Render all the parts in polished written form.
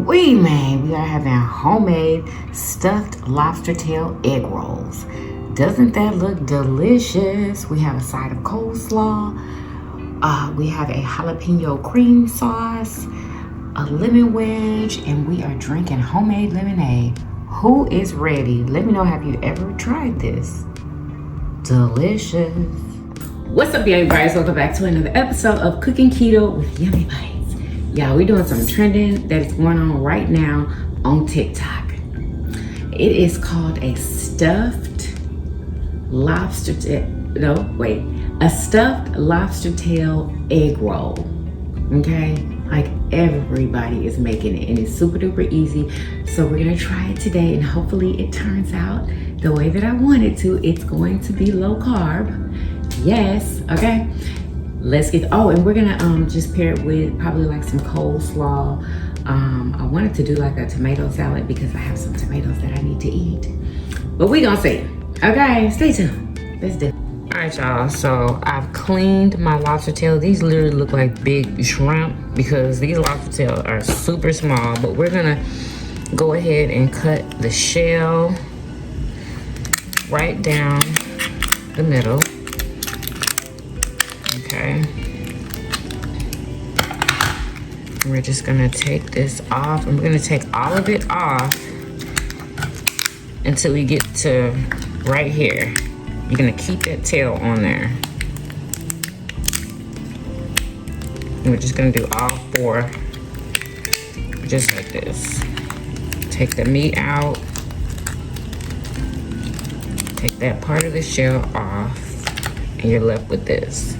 Ooh-wee, man, we are having homemade stuffed lobster tail egg rolls. Doesn't that look delicious? We have a side of coleslaw. We have a jalapeno cream sauce, a lemon wedge, and we are drinking homemade lemonade. Who is ready? Let me know, have you ever tried this? Delicious. What's up, Yummybites? Welcome back to another episode of Cooking Keto with Yummybites. Y'all, we're doing some trending that is going on right now on TikTok. It is called a stuffed lobster tail, a stuffed lobster tail egg roll. Okay, like everybody is making it and it's super duper easy. So we're gonna try it today and hopefully it turns out the way that I want it to. It's going to be low carb. Yes, okay. Let's get, and we're gonna just pair it with probably like some coleslaw. I wanted to do like a tomato salad because I have some tomatoes that I need to eat. But we gonna see. Okay, stay tuned. Let's do it. All right, y'all, so I've cleaned my lobster tail. These literally look like big shrimp because these lobster tails are super small, but we're gonna go ahead and cut the shell right down the middle. Okay. We're just gonna take this off, and we're gonna take all of it off until we get to right here. You're gonna keep that tail on there. And we're just gonna do all four just like this. Take the meat out. Take that part of the shell off, and you're left with this.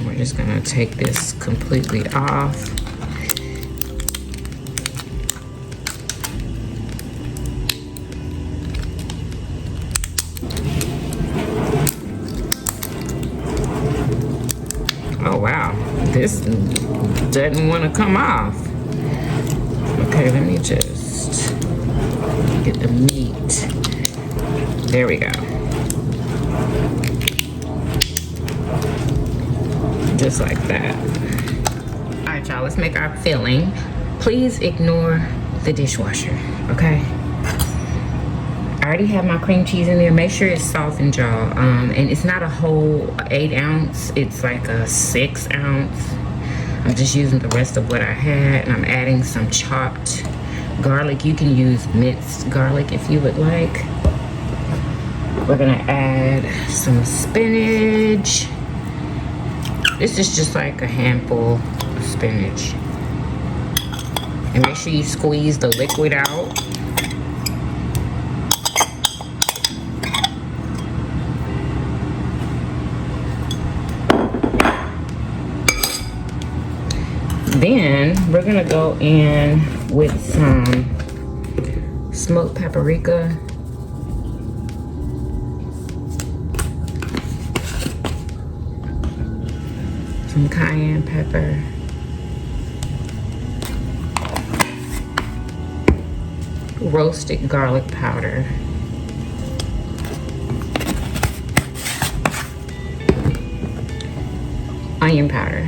We're just gonna take this completely off. Oh wow, this doesn't want to come off. Okay, let me just get the meat. There we go. Just like that. All right, y'all, let's make our filling. Please ignore the dishwasher, okay? I already have my cream cheese in there. Make sure it's softened, y'all. And it's not a whole 8 ounce. It's like a 6 ounce. I'm just using the rest of what I had, and I'm adding some chopped garlic. You can use minced garlic if you would like. We're gonna add some spinach. This is just like a handful of spinach. And make sure you squeeze the liquid out. Then we're gonna go in with some smoked paprika. Some cayenne pepper. Roasted garlic powder. Onion powder.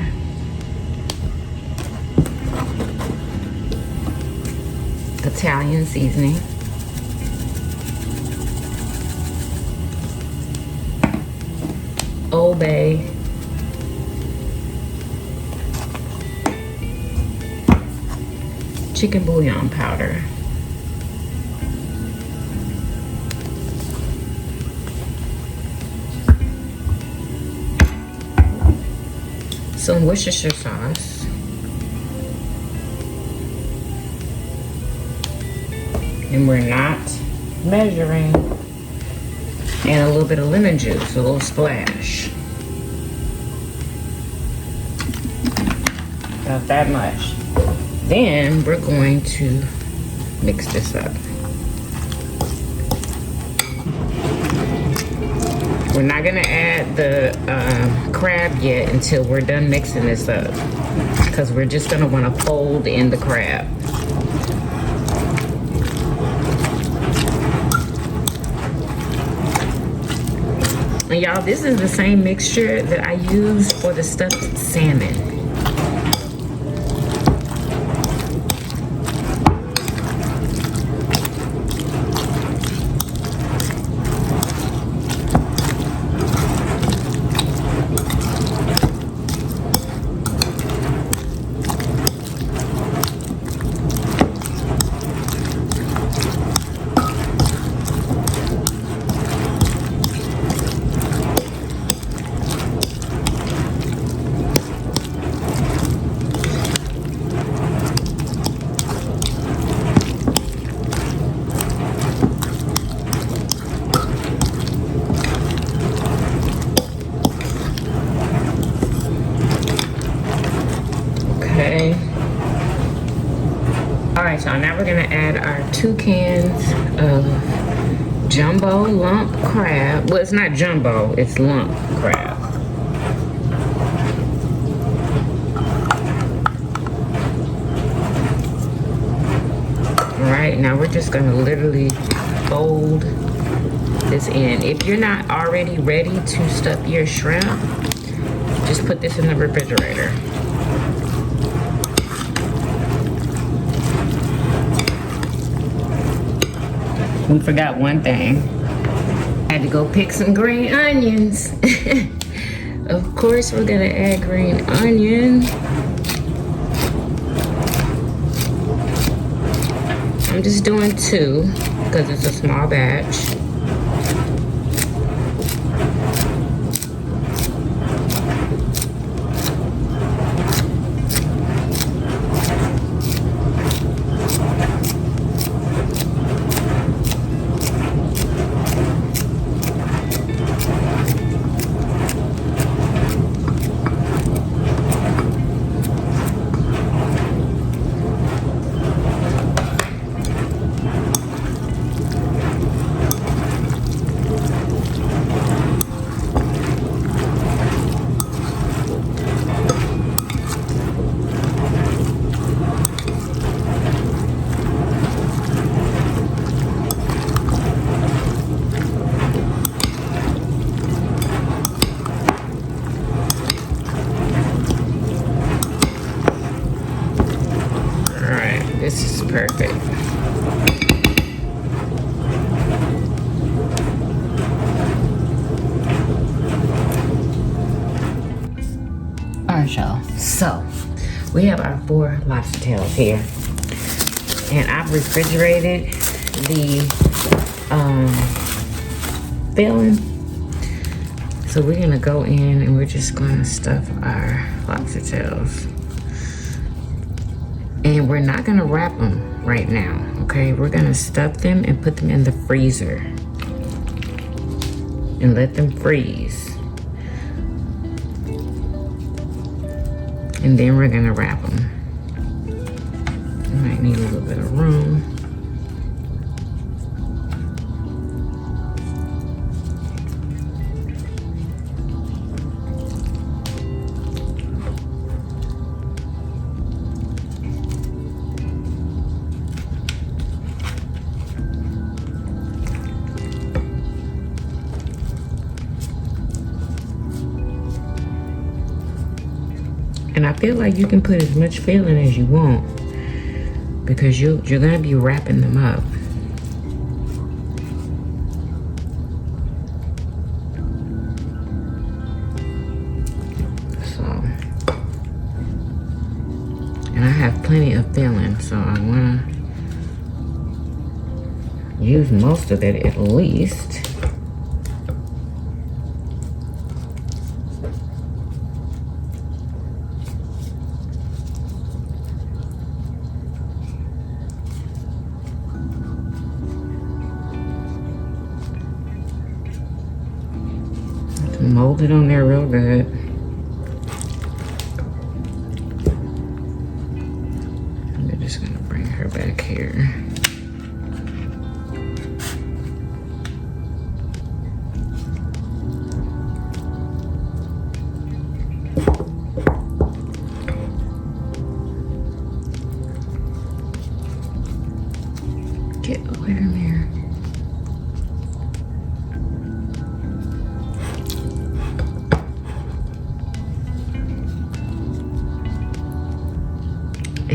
Italian seasoning. Old Bay. Chicken bouillon powder. Some Worcestershire sauce. And we're not measuring. And a little bit of lemon juice, a little splash. Not that much. Then we're going to mix this up. We're not gonna add the crab yet until we're done mixing this up, because we're just gonna wanna fold in the crab. And y'all, this is the same mixture that I used for the stuffed salmon. Alright, y'all, now we're gonna add our 2 cans of jumbo lump crab. Well, it's not jumbo, it's lump crab. Alright, now we're just gonna literally fold this in. If you're not already ready to stuff your shrimp, just put this in the refrigerator. We forgot one thing. I had to go pick some green onions. Of course, we're gonna add green onion. I'm just doing 2 because it's a small batch. This is perfect. Alright, y'all. So, we have our 4 lobster tails here. And I've refrigerated the filling. So we're gonna go in and we're just gonna stuff our lobster tails. And we're not gonna wrap them right now, okay? We're gonna stuff them and put them in the freezer and let them freeze. And then we're gonna wrap them. We might need a little bit of room. And I feel like you can put as much filling as you want because you're gonna be wrapping them up. So, and I have plenty of filling, so I wanna use most of it at least. Mold it on there real good. And we're just gonna bring her back here.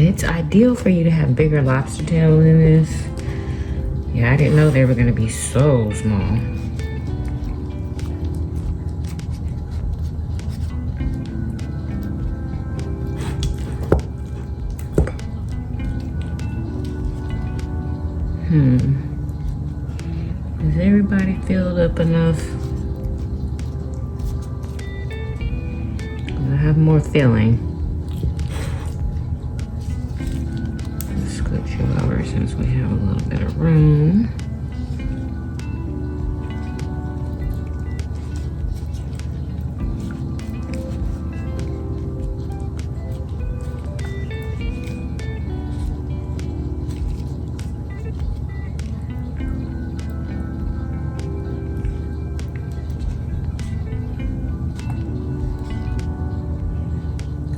it's ideal for you to have bigger lobster tail than this. Yeah, I didn't know they were gonna be so small. Is everybody filled up enough? I have more filling. Let's scoot you over since we have a little bit of room.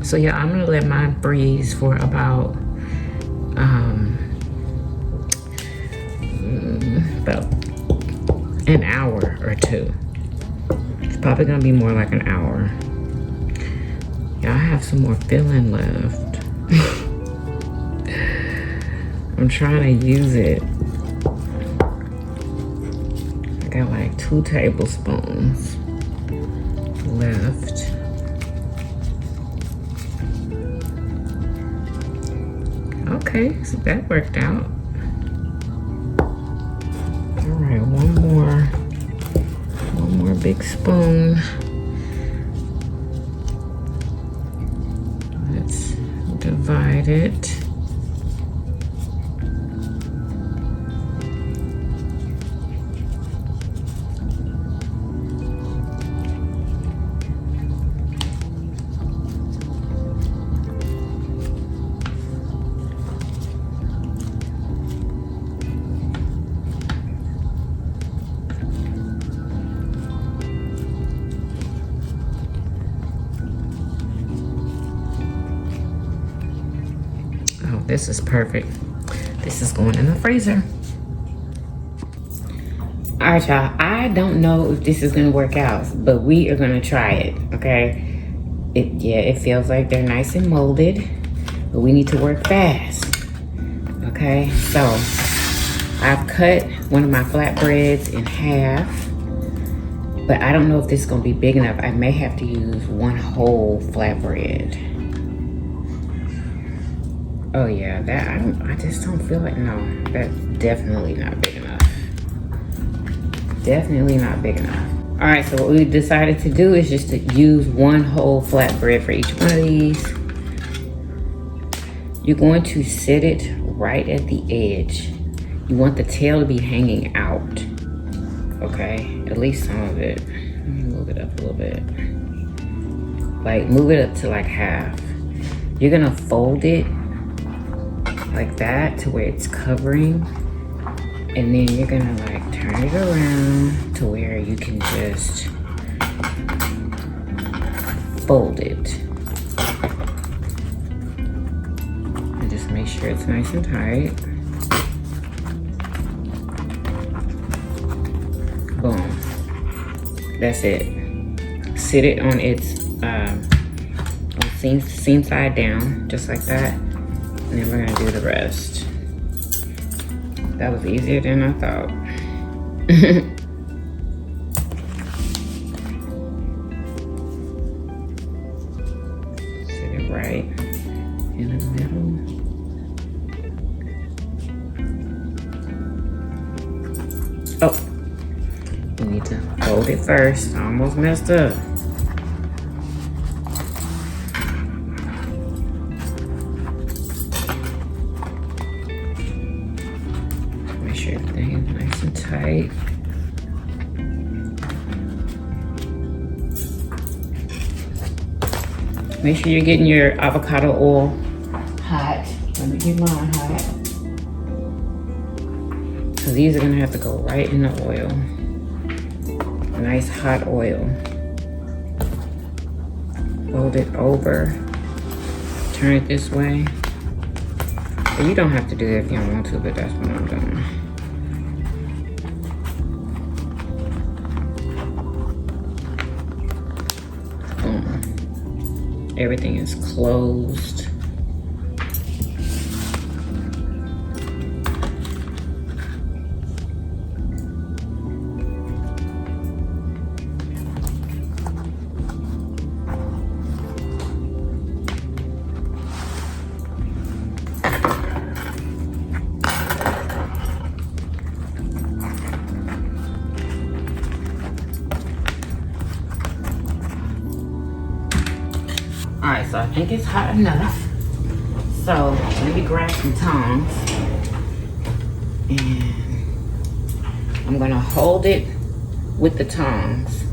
So yeah, I'm gonna let mine freeze for about an hour or two. It's probably gonna be more like an hour. Yeah, I have some more filling left. I'm trying to use it. I got like 2 tablespoons left. Okay, so that worked out. All right, one more big spoon. Let's divide it. This is perfect. This is going in the freezer. All right, y'all. I don't know if this is gonna work out, but we are gonna try it, okay? It feels like they're nice and molded, but we need to work fast, okay? So I've cut one of my flatbreads in half, but I don't know if this is gonna be big enough. I may have to use one whole flatbread. Oh yeah, I just don't feel like, no, that's definitely not big enough. Definitely not big enough. All right, so what we decided to do is just to use one whole flatbread for each one of these. You're going to sit it right at the edge. You want the tail to be hanging out, okay? At least some of it. Let me move it up a little bit. Like, move it up to like half. You're gonna fold it like that to where it's covering, and then you're gonna like turn it around to where you can just fold it and just make sure it's nice and tight. Boom, that's it. Sit it on its seam side down, just like that. And then we're gonna do the rest. That was easier than I thought. Sit it right in the middle. Oh, we need to fold it first. I almost messed up. Everything is nice and tight. Make sure you're getting your avocado oil hot. Let me get mine hot. So these are gonna have to go right in the oil. Nice hot oil. Fold it over. Turn it this way. But you don't have to do that if you don't want to, but that's what I'm doing. Everything is closed. Alright, so I think it's hot enough. So let me grab some tongs. And I'm going to hold it with the tongs.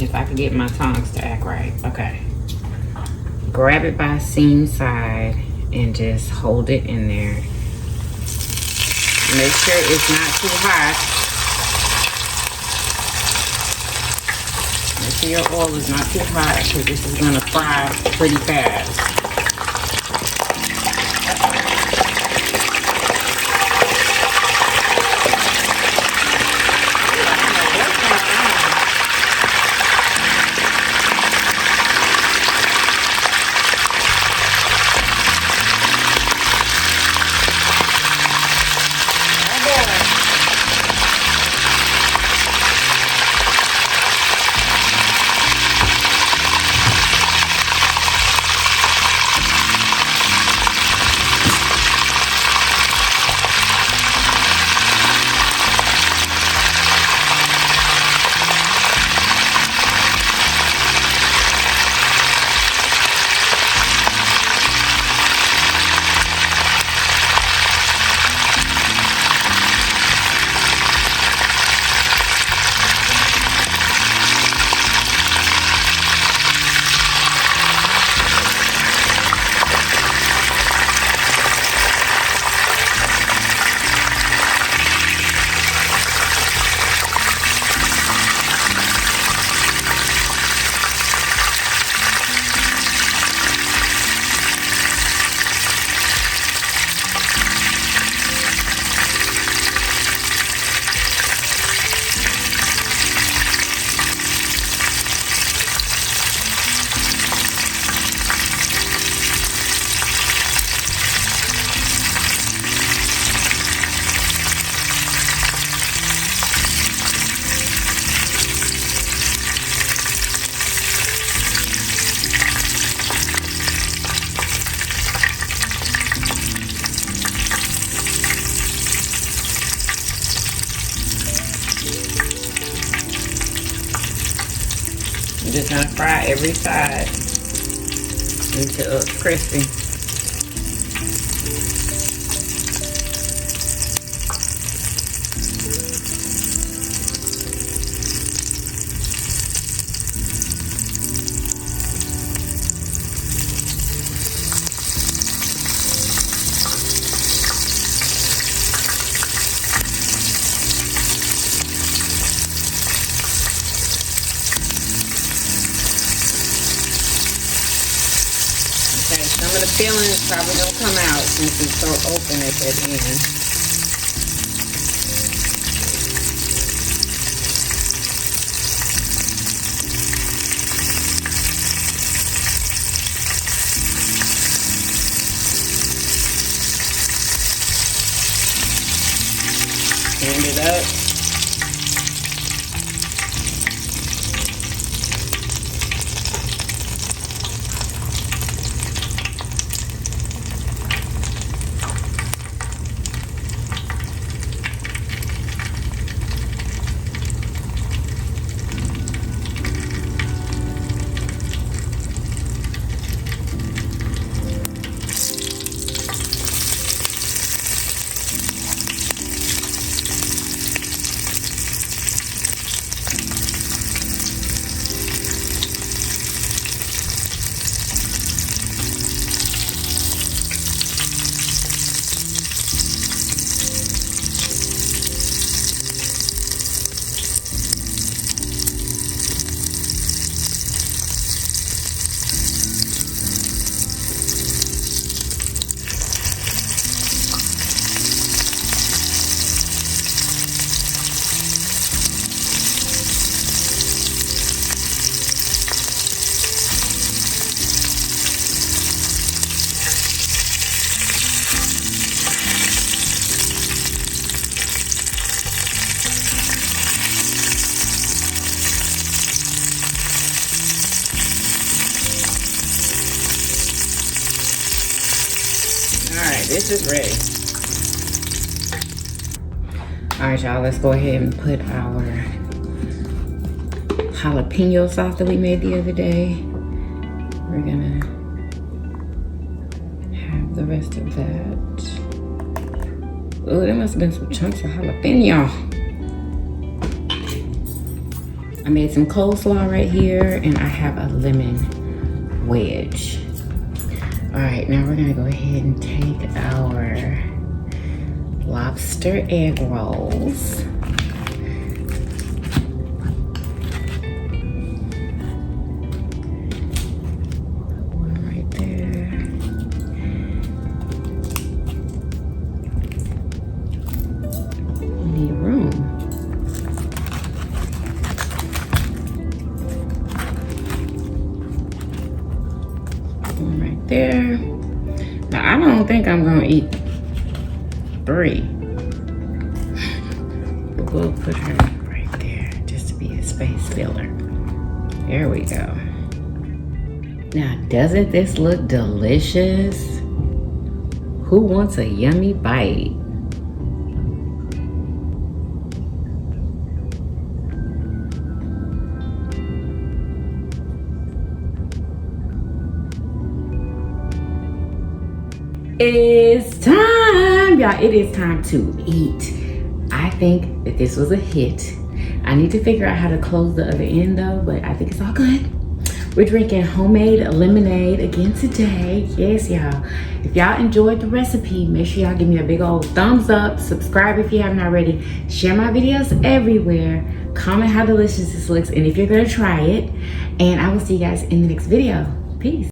If I can get my tongs to act right. Okay. Grab it by seam side and just hold it in there. Make sure it's not too hot. Make sure your oil is not too hot because this is going to fry pretty fast. I'm just gonna fry every side until it's crispy. Some of the filling is probably going to come out since it's so open at that end. Stand it up. This is ready. All right, y'all, let's go ahead and put our jalapeno sauce that we made the other day. We're gonna have the rest of that. Oh, there must have been some chunks of jalapeno. I made some coleslaw right here, and I have a lemon wedge. All right, now we're gonna go ahead and take our lobster egg rolls. One right there. We need room. One right there. Now, I don't think I'm gonna eat 3. But we'll put her right there just to be a space filler. There we go. Now, doesn't this look delicious? Who wants a yummy bite? It's time, y'all. It is time to eat. I think that this was a hit. I need to figure out how to close the other end though, but I think it's all good. We're drinking homemade lemonade again today. Yes, y'all. If y'all enjoyed the recipe, make sure y'all give me a big old thumbs up. Subscribe if you haven't already. Share my videos everywhere. Comment how delicious this looks and if you're gonna try it. And I will see you guys in the next video. Peace.